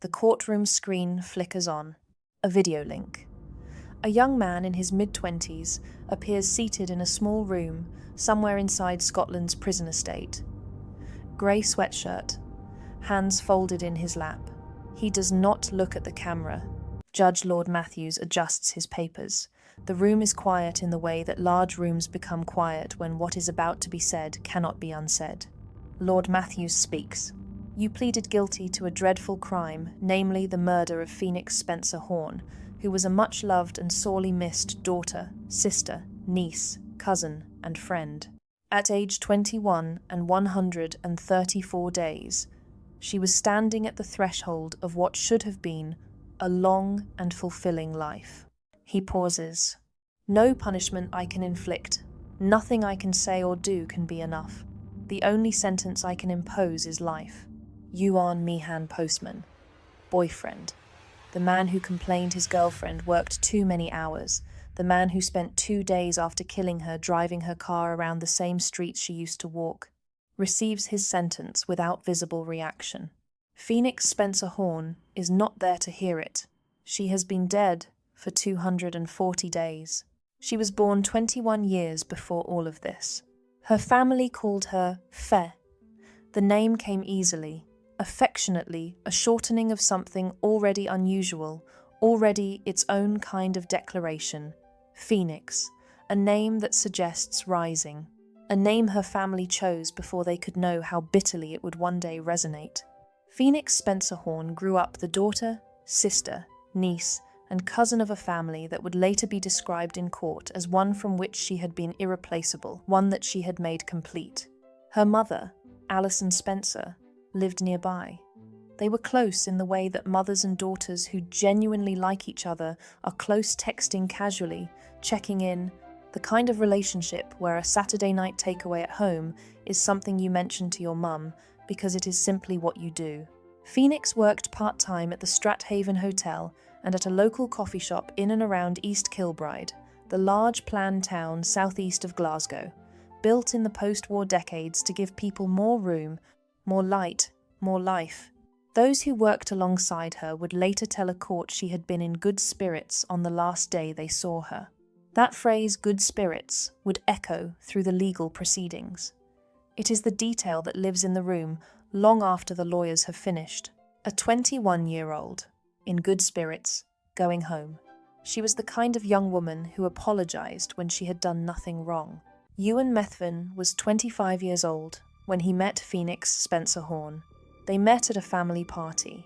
The courtroom screen flickers on. A video link. A young man in his mid-20s appears seated in a small room somewhere inside Scotland's prison estate. Grey sweatshirt, hands folded in his lap. He does not look at the camera. Judge Lord Matthews adjusts his papers. The room is quiet in the way that large rooms become quiet when what is about to be said cannot be unsaid. Lord Matthews speaks. You pleaded guilty to a dreadful crime, namely the murder of Phoenix Spencer Horn, who was a much-loved and sorely missed daughter, sister, niece, cousin, and friend. At age 21 and 134 days, she was standing at the threshold of what should have been a long and fulfilling life. He pauses. No punishment I can inflict, nothing I can say or do can be enough. The only sentence I can impose is life. Euan Meehan, postman. Boyfriend. The man who complained his girlfriend worked too many hours. The man who spent 2 days after killing her driving her car around the same streets she used to walk. Receives his sentence without visible reaction. Phoenix Spencer Horn is not there to hear it. She has been dead for 240 days. She was born 21 years before all of this. Her family called her Fe. The name came easily, affectionately, a shortening of something already unusual, already its own kind of declaration. Phoenix, a name that suggests rising. A name her family chose before they could know how bitterly it would one day resonate. Phoenix Spencer Horn grew up the daughter, sister, niece, and cousin of a family that would later be described in court as one from which she had been irreplaceable, one that she had made complete. Her mother, Alison Spencer, lived nearby. They were close in the way that mothers and daughters who genuinely like each other are close, texting casually, checking in, the kind of relationship where a Saturday night takeaway at home is something you mention to your mum because it is simply what you do. Phoenix worked part-time at the Strathaven Hotel and at a local coffee shop in and around East Kilbride, the large planned town southeast of Glasgow, built in the post-war decades to give people more room, more light, more life. Those who worked alongside her would later tell a court she had been in good spirits on the last day they saw her. That phrase, good spirits, would echo through the legal proceedings. It is the detail that lives in the room long after the lawyers have finished. A 21-year-old, in good spirits, going home. She was the kind of young woman who apologized when she had done nothing wrong. Euan Meehan was 25 years old when he met Phoenix Spencer Horn. They met at a family party.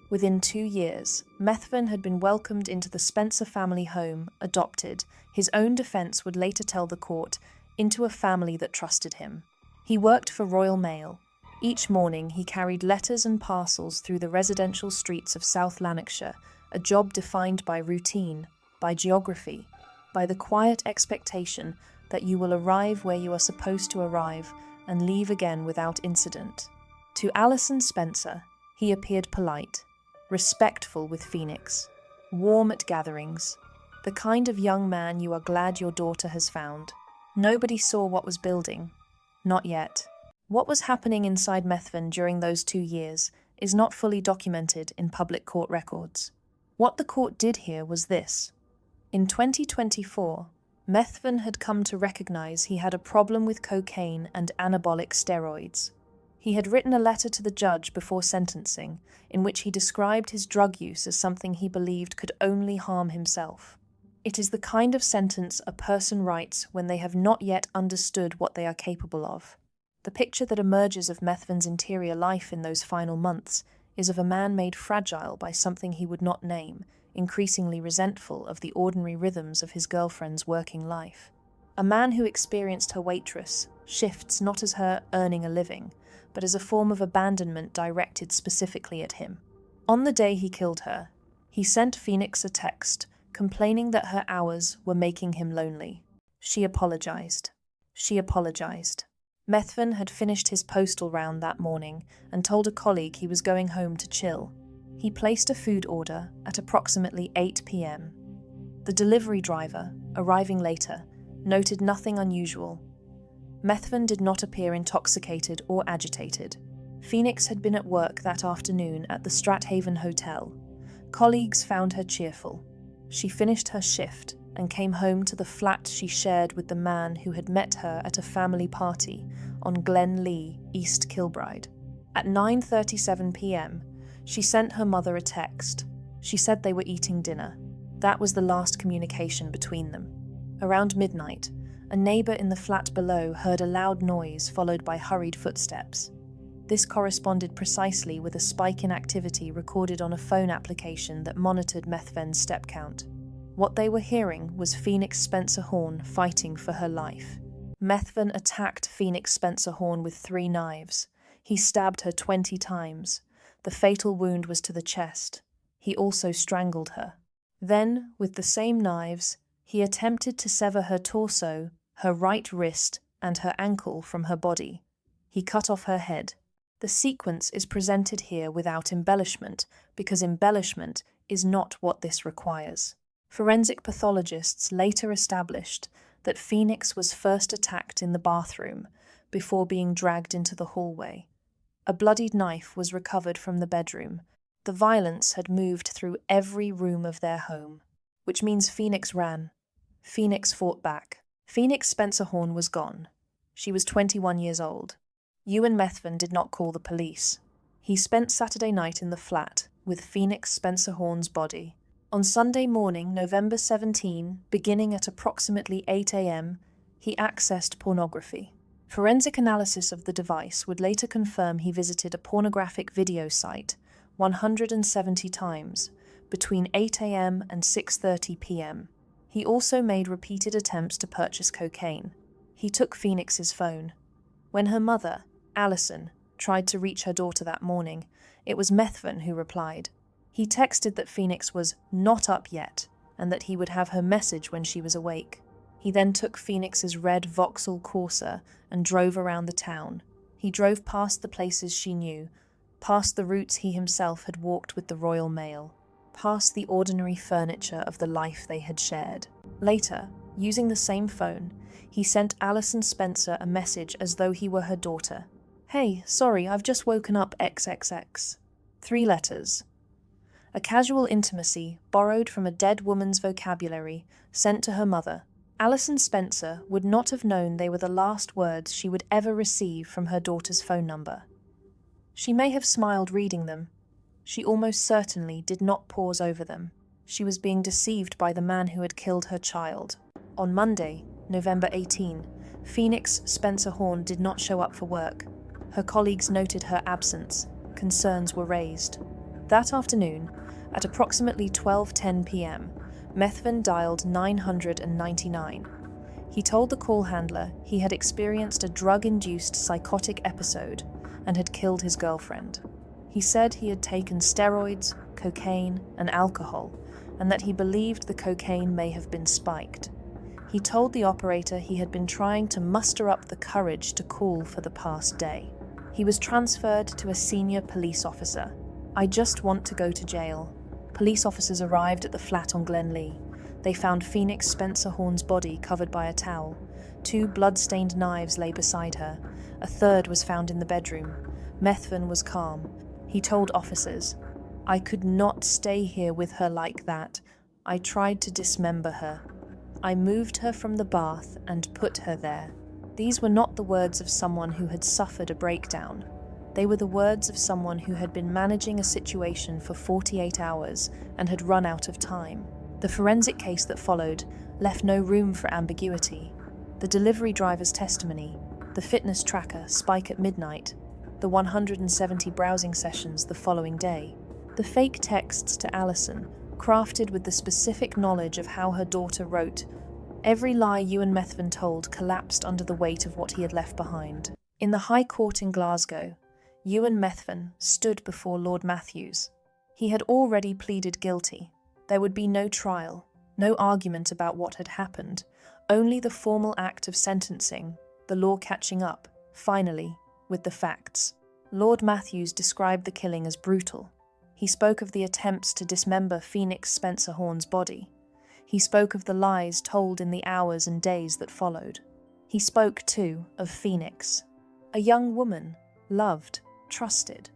Within 2 years, Meehan had been welcomed into the Spencer family home, adopted, his own defense would later tell the court, into a family that trusted him. He worked for Royal Mail. Each morning he carried letters and parcels through the residential streets of South Lanarkshire, a job defined by routine, by geography, by the quiet expectation that you will arrive where you are supposed to arrive and leave again without incident. To Alison Spencer, he appeared polite, respectful with Phoenix, warm at gatherings, the kind of young man you are glad your daughter has found. Nobody saw what was building. Not yet. What was happening inside Meehan during those 2 years is not fully documented in public court records. What the court did hear was this. In 2024, Meehan had come to recognize he had a problem with cocaine and anabolic steroids. He had written a letter to the judge before sentencing, in which he described his drug use as something he believed could only harm himself. It is the kind of sentence a person writes when they have not yet understood what they are capable of. The picture that emerges of Meehan's interior life in those final months is of a man made fragile by something he would not name, increasingly resentful of the ordinary rhythms of his girlfriend's working life. A man who experienced her waitress, shifts not as her earning a living, but as a form of abandonment directed specifically at him. On the day he killed her, he sent Phoenix a text complaining that her hours were making him lonely. She apologized. She apologized. Meehan had finished his postal round that morning and told a colleague he was going home to chill. He placed a food order at approximately 8 p.m. The delivery driver, arriving later, noted nothing unusual. Meehan did not appear intoxicated or agitated. Phoenix had been at work that afternoon at the Strathaven Hotel. Colleagues found her cheerful. She finished her shift and came home to the flat she shared with the man who had met her at a family party on Glen Lee, East Kilbride. At 9:37 p.m, she sent her mother a text. She said they were eating dinner. That was the last communication between them. Around midnight, a neighbour in the flat below heard a loud noise followed by hurried footsteps. This corresponded precisely with a spike in activity recorded on a phone application that monitored Methven's step count. What they were hearing was Phoenix Spencer Horn fighting for her life. Methven attacked Phoenix Spencer Horn with 3 knives. He stabbed her 20 times. The fatal wound was to the chest. He also strangled her. Then, with the same knives, he attempted to sever her torso, her right wrist, and her ankle from her body. He cut off her head. The sequence is presented here without embellishment, because embellishment is not what this requires. Forensic pathologists later established that Phoenix was first attacked in the bathroom before being dragged into the hallway. A bloodied knife was recovered from the bedroom. The violence had moved through every room of their home, which means Phoenix ran. Phoenix fought back. Phoenix Spencer Horn was gone. She was 21 years old. Euan Meehan did not call the police. He spent Saturday night in the flat with Phoenix Spencer Horn's body. On Sunday morning, November 17, beginning at approximately 8 a.m, he accessed pornography. Forensic analysis of the device would later confirm he visited a pornographic video site 170 times between 8 a.m. and 6:30 p.m. He also made repeated attempts to purchase cocaine. He took Phoenix's phone. When her mother, Alison, tried to reach her daughter that morning, it was Methven who replied. He texted that Phoenix was not up yet and that he would have her message when she was awake. He then took Phoenix's red Vauxhall Corsa and drove around the town. He drove past the places she knew, past the routes he himself had walked with the Royal Mail, past the ordinary furniture of the life they had shared. Later, using the same phone, he sent Alison Spencer a message as though he were her daughter. "Hey, sorry, I've just woken up XXX." 3 letters. A casual intimacy borrowed from a dead woman's vocabulary sent to her mother. Alison Spencer would not have known they were the last words she would ever receive from her daughter's phone number. She may have smiled reading them. She almost certainly did not pause over them. She was being deceived by the man who had killed her child. On Monday, November 18, Phoenix Spencer Horn did not show up for work. Her colleagues noted her absence. Concerns were raised. That afternoon, at approximately 12:10 p.m, Methven dialed 999. He told the call handler he had experienced a drug-induced psychotic episode and had killed his girlfriend. He said he had taken steroids, cocaine, and alcohol, and that he believed the cocaine may have been spiked. He told the operator he had been trying to muster up the courage to call for the past day. He was transferred to a senior police officer. "I just want to go to jail." Police officers arrived at the flat on Glen Lee. They found Phoenix Spencer Horn's body covered by a towel. 2 blood-stained knives lay beside her. A third was found in the bedroom. Methven was calm. He told officers, "I could not stay here with her like that. I tried to dismember her. I moved her from the bath and put her there." These were not the words of someone who had suffered a breakdown. They were the words of someone who had been managing a situation for 48 hours and had run out of time. The forensic case that followed left no room for ambiguity. The delivery driver's testimony, the fitness tracker spike at midnight, the 170 browsing sessions the following day, the fake texts to Alison, crafted with the specific knowledge of how her daughter wrote. Every lie Euan Meehan told collapsed under the weight of what he had left behind. In the High Court in Glasgow, Euan Meehan stood before Lord Matthews. He had already pleaded guilty. There would be no trial, no argument about what had happened, only the formal act of sentencing, the law catching up, finally, with the facts. Lord Matthews described the killing as brutal. He spoke of the attempts to dismember Phoenix Spencer Horn's body. He spoke of the lies told in the hours and days that followed. He spoke, too, of Phoenix, a young woman, loved, trusted,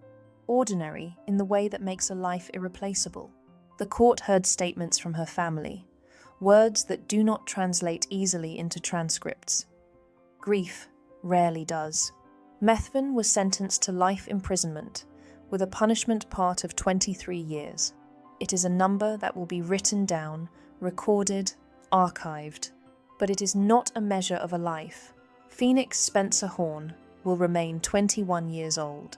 ordinary in the way that makes a life irreplaceable. The court heard statements from her family, words that do not translate easily into transcripts. Grief rarely does. Meehan was sentenced to life imprisonment, with a punishment part of 23 years. It is a number that will be written down, recorded, archived. But it is not a measure of a life. Phoenix Spencer Horn will remain 21 years old.